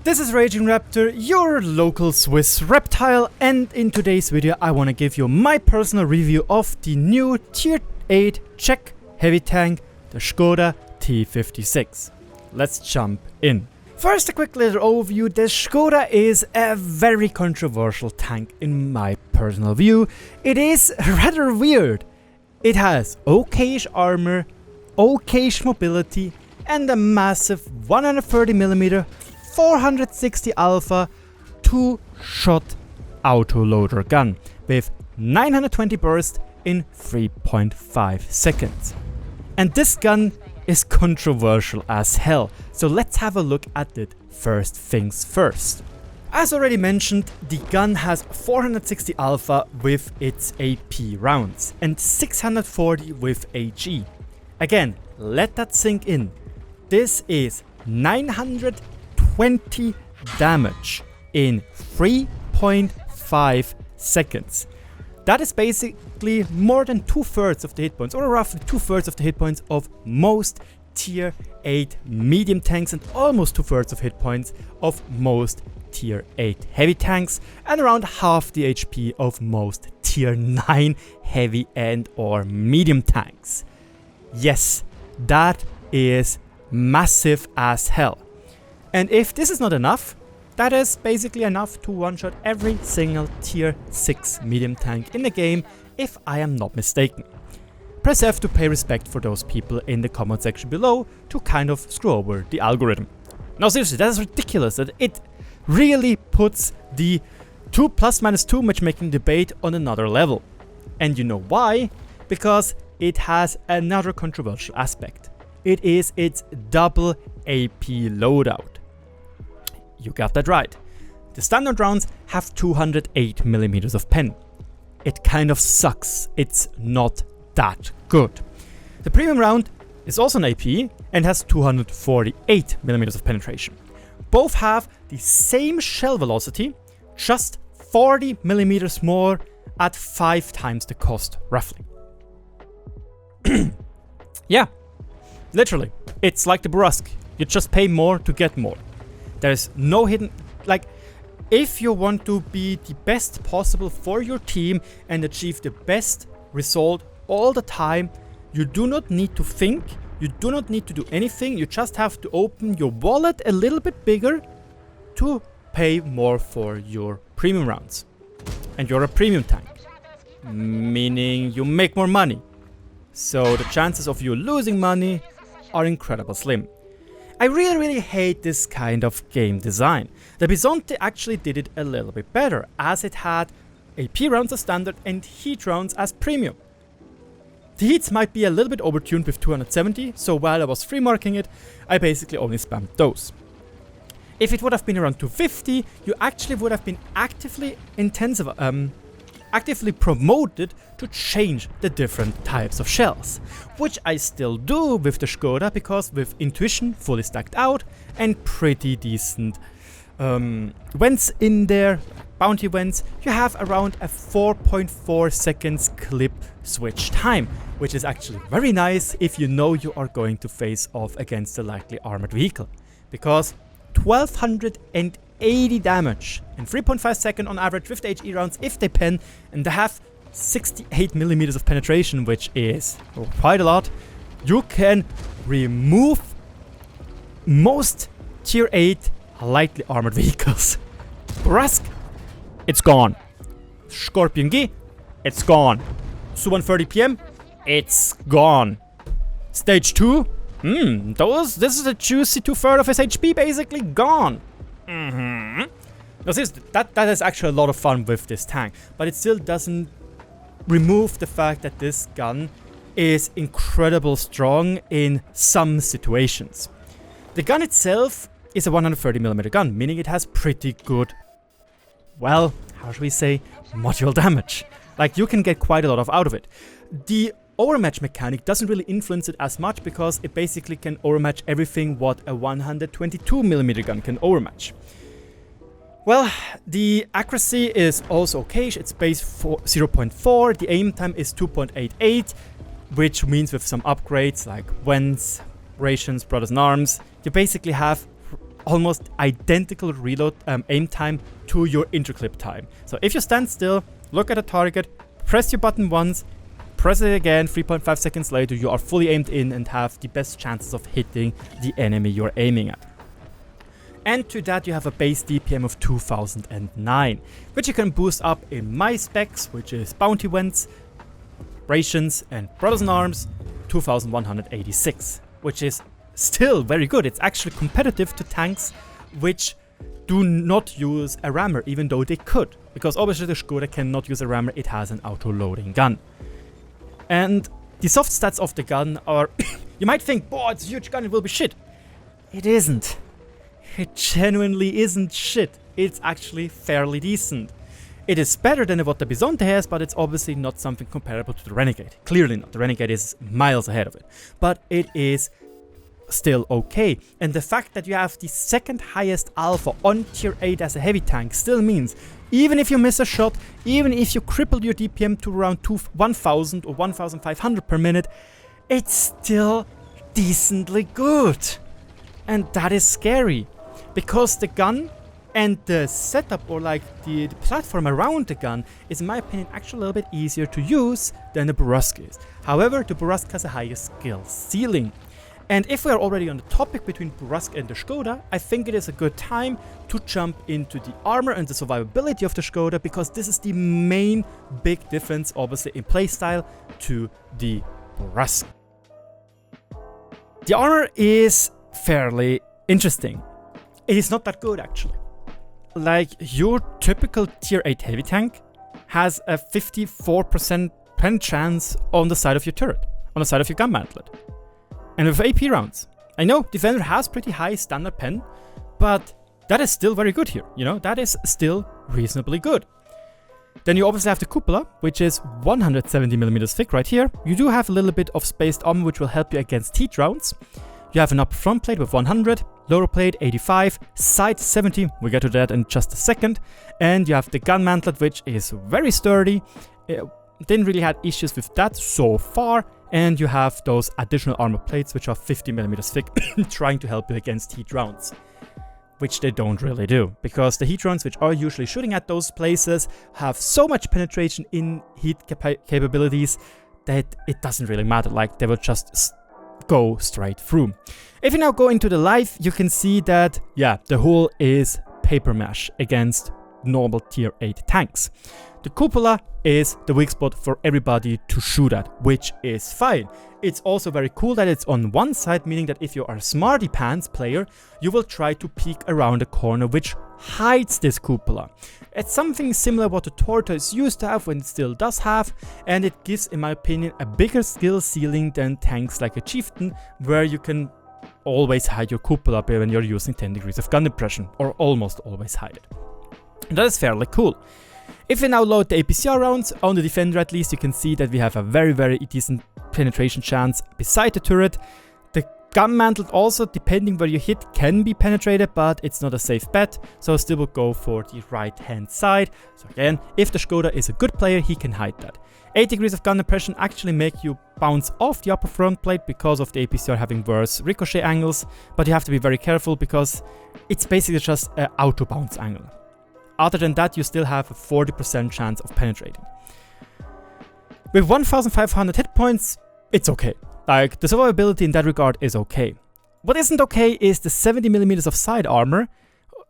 This is RagingRaptor, your local Swiss reptile, and in today's video I want to give you my personal review of the new Tier 8 Czech Heavy Tank, the Skoda T56. Let's jump in. First, a quick little overview. The Skoda is a very controversial tank in my personal view. It is rather weird. It has okayish armor, okayish mobility, and a massive 130mm 460 alpha 2-shot autoloader gun with 920 burst in 3.5 seconds. And this gun is controversial as hell, so let's have a look at it first things first. As already mentioned, the gun has 460 alpha with its AP rounds and 640 with AG. Again, let that sink in. This is 920 damage in 3.5 seconds. That is basically more than 2/3 of the hit points, or roughly 2/3 of the hit points of most Tier 8 medium tanks, and almost 2/3 of hit points of most Tier 8 heavy tanks, and around half the HP of most Tier 9 heavy and or medium tanks. Yes, that is massive as hell. And if this is not enough, that is basically enough to one-shot every single Tier 6 medium tank in the game, if I am not mistaken. Press F to pay respect for those people in the comment section below to kind of screw over the algorithm. Now seriously, that is ridiculous that it really puts the 2 ± 2 matchmaking debate on another level. And you know why? Because it has another controversial aspect. It is its double AP loadout. You got that right. The standard rounds have 208mm of pen. It kind of sucks. It's not that good. The premium round is also an AP and has 248mm of penetration. Both have the same shell velocity, just 40mm more at 5 times the cost, roughly. Yeah, literally. It's like the Brusque. You just pay more to get more. There's no hidden, like, if you want to be the best possible for your team and achieve the best result all the time, you do not need to think, you do not need to do anything, you just have to open your wallet a little bit bigger to pay more for your premium rounds. And you're a premium tank, meaning you make more money. So the chances of you losing money are incredibly slim. I really hate this kind of game design. The Bisonte actually did it a little bit better, as it had AP rounds as standard and heat rounds as premium. The heats might be a little bit overtuned with 270, so while I was free marking it, I basically only spammed those. If it would have been around 250, you actually would have been actively promoted to change the different types of shells, which I still do with the Skoda, because with Intuition fully stacked out and pretty decent vents in there, bounty vents, you have around a 4.4 seconds clip switch time, which is actually very nice if you know you are going to face off against a lightly armored vehicle, because 1280 damage in 3.5 seconds on average with the HE rounds if they pen, and they have 68mm of penetration, which is quite a lot. You can remove most Tier 8 lightly armored vehicles. Brusque, it's gone. Scorpion G, it's gone. Su-130 PM, it's gone. Stage 2, this is a juicy 2/3 of his HP basically gone. Now seriously, that is actually a lot of fun with this tank, but it still doesn't remove the fact that this gun is incredibly strong in some situations. The gun itself is a 130mm gun, meaning it has pretty good, well, how should we say, module damage. Like, you can get quite a lot out of it. The overmatch mechanic doesn't really influence it as much, because it basically can overmatch everything what a 122mm gun can overmatch. Well, the accuracy is also okay. It's base 0.4, the aim time is 2.88, which means with some upgrades like Wens, Rations, Brothers in Arms, you basically have almost identical reload aim time to your interclip time. So if you stand still, look at a target, press your button once, press it again, 3.5 seconds later, you are fully aimed in and have the best chances of hitting the enemy you're aiming at. And to that you have a base DPM of 2009, which you can boost up in my specs, which is Bounty Vents, Rations and Brothers in Arms, 2186, which is still very good. It's actually competitive to tanks which do not use a rammer, even though they could, because obviously the Skoda cannot use a rammer, it has an auto-loading gun. And the soft stats of the gun are, you might think, boy, it's a huge gun, it will be shit. It isn't. It genuinely isn't shit. It's actually fairly decent. It is better than what the Bisonte has, but it's obviously not something comparable to the Renegade. Clearly not. The Renegade is miles ahead of it. But it is still okay. And the fact that you have the second highest alpha on tier 8 as a heavy tank still means, even if you miss a shot, even if you cripple your DPM to around 1000 or 1500 per minute, it's still decently good. And that is scary. Because the gun and the setup, or like the platform around the gun, is in my opinion actually a little bit easier to use than the Boruska is. However, the Boruska has a higher skill ceiling. And if we are already on the topic between Boruska and the Skoda, I think it is a good time to jump into the armor and the survivability of the Skoda, because this is the main big difference obviously in playstyle to the Boruska. The armor is fairly interesting. It is not that good actually. Like, your typical tier 8 heavy tank has a 54% pen chance on the side of your turret, on the side of your gun mantlet. And with AP rounds. I know Defender has pretty high standard pen, but that is still very good here, you know, that is still reasonably good. Then you obviously have the cupola, which is 170mm thick right here. You do have a little bit of spaced armor, which will help you against heat rounds. You have an upper front plate with 100, lower plate 85, side 70, we'll get to that in just a second. And you have the gun mantlet, which is very sturdy. Didn't really have issues with that so far. And you have those additional armor plates, which are 50mm thick, trying to help you against heat rounds. Which they don't really do, because the heat rounds, which are usually shooting at those places, have so much penetration in heat capabilities that it doesn't really matter, like they will just go straight through. If you now go into the live, you can see that, yeah, the hull is paper mache against normal tier 8 tanks. The cupola is the weak spot for everybody to shoot at, which is fine. It's also very cool that it's on one side, meaning that if you are a smarty pants player, you will try to peek around a corner which hides this cupola. It's something similar what the Tortoise used to have, when it still does have, and it gives, in my opinion, a bigger skill ceiling than tanks like a Chieftain, where you can always hide your cupola when you're using 10 degrees of gun depression, or almost always hide it. And that is fairly cool. If we now load the APCR rounds, on the Defender at least, you can see that we have a very, very decent penetration chance beside the turret. The gun mantle also, depending where you hit, can be penetrated, but it's not a safe bet, so I still would go for the right hand side. So again, if the Skoda is a good player, he can hide that. 8 degrees of gun depression actually make you bounce off the upper front plate because of the APCR having worse ricochet angles, but you have to be very careful because it's basically just an auto bounce angle. Other than that, you still have a 40% chance of penetrating. With 1500 hit points, it's okay. Like, the survivability in that regard is okay. What isn't okay is the 70mm of side armor,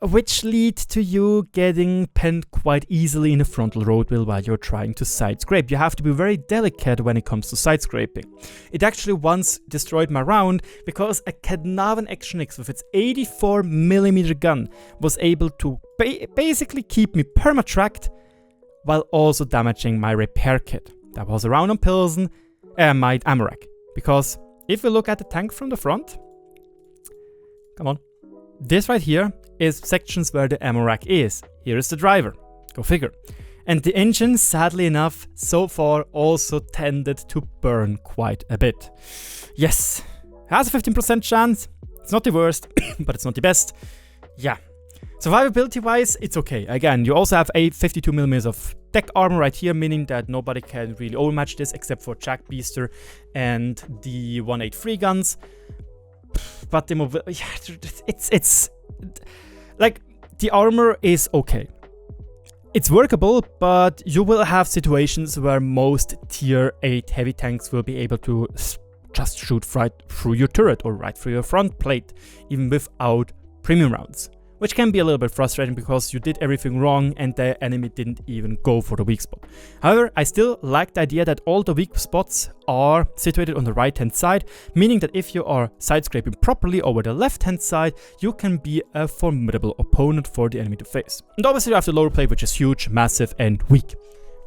which lead to you getting penned quite easily in a frontal road wheel while you're trying to side scrape. You have to be very delicate when it comes to side scraping. It actually once destroyed my round because a Cadnavan Action X with its 84mm gun was able to basically keep me perma-tracked while also damaging my repair kit. That was a round on Pilsen, my ammo rack. Because if we look at the tank from the front, come on, this right here is sections where the ammo rack is. Here is the driver. Go figure. And the engine, sadly enough, so far also tended to burn quite a bit. Yes, has a 15% chance. It's not the worst, but it's not the best. Yeah. Survivability wise, it's okay. Again, you also have a 52mm of deck armor right here, meaning that nobody can really overmatch this except for Jack Beaster and the 183 guns. But the it's like, the armor is okay. It's workable, but you will have situations where most tier 8 heavy tanks will be able to just shoot right through your turret or right through your front plate, even without premium rounds. Which can be a little bit frustrating because you did everything wrong and the enemy didn't even go for the weak spot. However, I still like the idea that all the weak spots are situated on the right hand side, meaning that if you are side scraping properly over the left hand side, you can be a formidable opponent for the enemy to face. And obviously you have the lower plate, which is huge, massive and weak,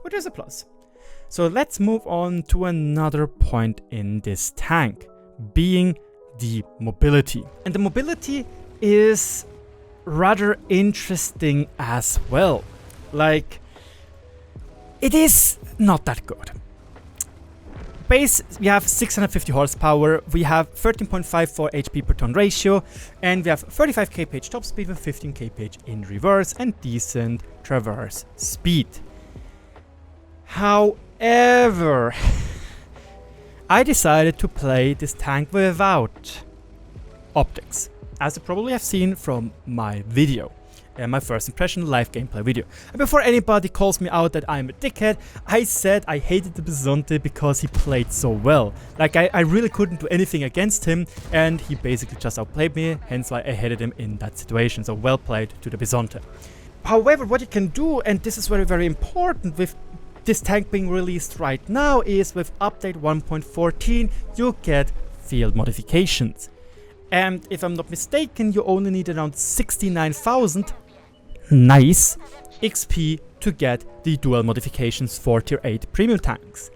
which is a plus. So let's move on to another point in this tank, being the mobility. And the mobility is rather interesting as well. Like, it is not that good. Base, we have 650 horsepower, we have 13.54 HP per ton ratio, and we have 35 kph top speed with 15 kph in reverse and decent traverse speed. However, I decided to play this tank without optics, as you probably have seen from my video, my first impression live gameplay video. And before anybody calls me out that I'm a dickhead, I said I hated the Bisonte because he played so well. Like, I really couldn't do anything against him, and he basically just outplayed me, hence why I hated him in that situation. So well played to the Bisonte. However, what you can do, and this is very, very important with this tank being released right now, is with update 1.14 you get field modifications. And if I'm not mistaken, you only need around 69,000 nice XP to get the dual modifications for tier 8 premium tanks.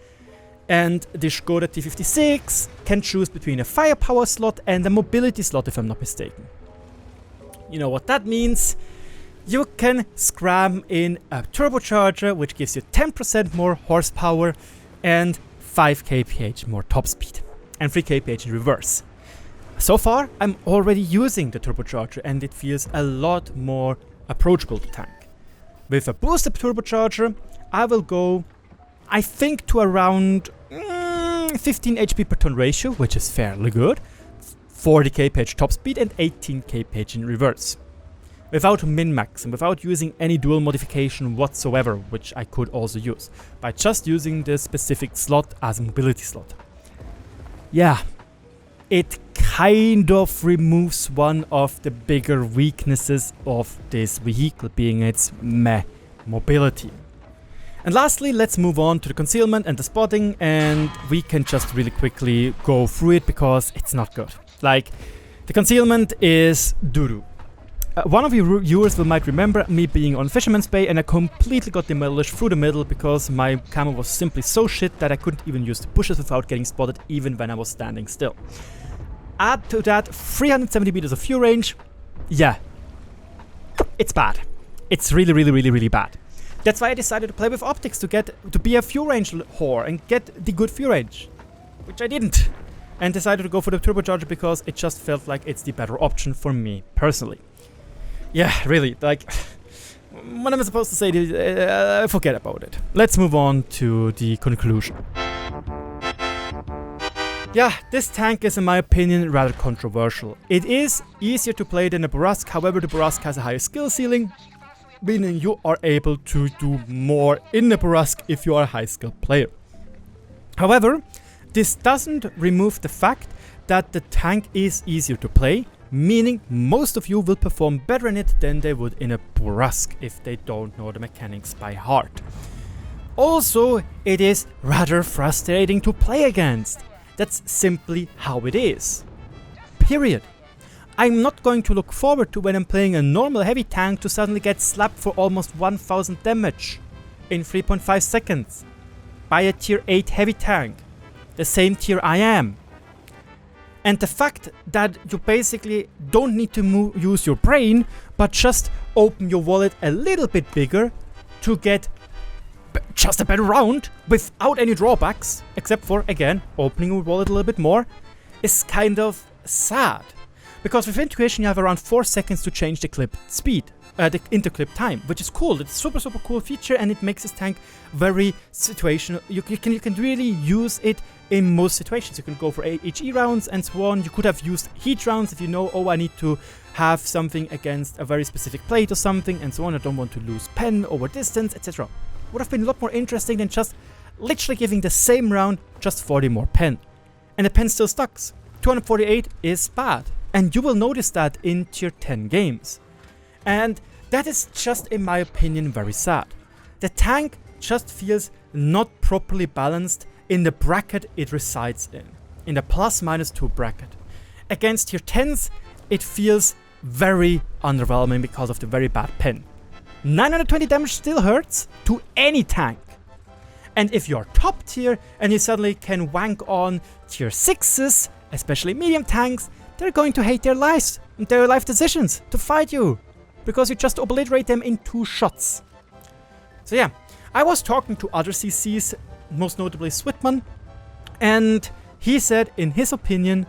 And the Skoda T56 can choose between a firepower slot and a mobility slot, if I'm not mistaken. You know what that means? You can scram in a turbocharger, which gives you 10% more horsepower and 5 kph more top speed and 3 kph in reverse. So far, I'm already using the turbocharger and it feels a lot more approachable to tank. With a boosted turbocharger, I will go, I think, to around 15 HP per ton ratio, which is fairly good, 40 kph top speed and 18 kph in reverse. Without min-max and without using any dual modification whatsoever, which I could also use, by just using the specific slot as a mobility slot. Yeah, it kind of removes one of the bigger weaknesses of this vehicle, being its meh mobility. And lastly, let's move on to the concealment and the spotting, and we can just really quickly go through it because it's not good. Like, the concealment is doo-doo. One of you viewers might remember me being on Fisherman's Bay and I completely got demolished through the middle because my camo was simply so shit that I couldn't even use the bushes without getting spotted even when I was standing still. Add to that 370 meters of view range, yeah, it's bad. It's really bad. That's why I decided to play with optics to be a view range whore and get the good view range, which I didn't. And decided to go for the turbocharger because it just felt like it's the better option for me personally. Yeah, really, like, what am I supposed to say? Forget about it. Let's move on to the conclusion. Yeah, this tank is, in my opinion, rather controversial. It is easier to play than a Borask, however the Borask has a higher skill ceiling, meaning you are able to do more in the Borask if you are a high skill player. However, this doesn't remove the fact that the tank is easier to play, meaning most of you will perform better in it than they would in a Borask if they don't know the mechanics by heart. Also, it is rather frustrating to play against. That's simply how it is. Period. I'm not going to look forward to when I'm playing a normal heavy tank to suddenly get slapped for almost 1000 damage in 3.5 seconds by a tier 8 heavy tank, the same tier I am. And the fact that you basically don't need to use your brain, but just open your wallet a little bit bigger to get just a better round without any drawbacks, except for, again, opening your wallet a little bit more, is kind of sad. Because with intuition you have around 4 seconds to change the clip speed, the interclip time, which is cool. It's super cool feature, and it makes this tank very situational. You can really use it in most situations. You can go for HE rounds and so on. You could have used heat rounds if you know, oh, I need to have something against a very specific plate or something and so on. I don't want to lose pen over distance, etc. Would have been a lot more interesting than just literally giving the same round just 40 more pen. And the pen still stacks. 248 is bad. And you will notice that in tier 10 games. And that is just, in my opinion, very sad. The tank just feels not properly balanced in the bracket it resides in the +-2 bracket. Against tier 10s, it feels very underwhelming because of the very bad pen. 920 damage still hurts to any tank. And if you're top tier and you suddenly can wank on tier 6s, especially medium tanks, they're going to hate their lives and their life decisions to fight you, because you just obliterate them in 2 shots. So yeah, I was talking to other CCs, most notably Svitman, and he said, in his opinion,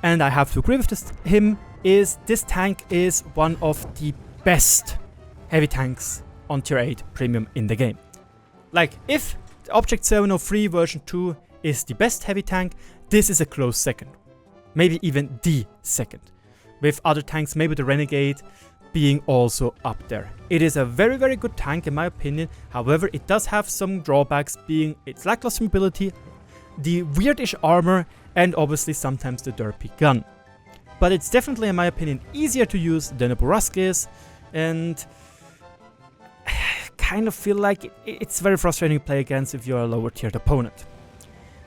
and I have to agree with him, is this tank is one of the best heavy tanks on tier 8 premium in the game. Like, if the Object 703 version 2 is the best heavy tank, this is a close second. Maybe even the second. With other tanks, maybe the Renegade being also up there. It is a very good tank in my opinion. However, it does have some drawbacks, being its lackluster mobility, the weirdish armor, and obviously sometimes the derpy gun. But it's definitely, in my opinion, easier to use than a Borask is, and I kind of feel like it's very frustrating to play against if you're a lower tiered opponent.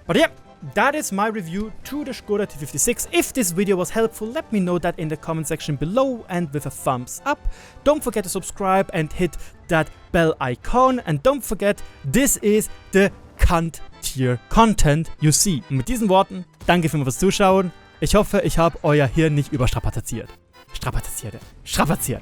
But yeah, that is my review to the Skoda T56. If this video was helpful, let me know that in the comment section below and with a thumbs up. Don't forget to subscribe and hit that bell icon. And don't forget, this is the Cunt-Tier Content you see. Und mit diesen Worten, danke vielmals fürs Zuschauen. Ich hoffe, ich habe euer Hirn nicht überstrapaziert. Strapaziert.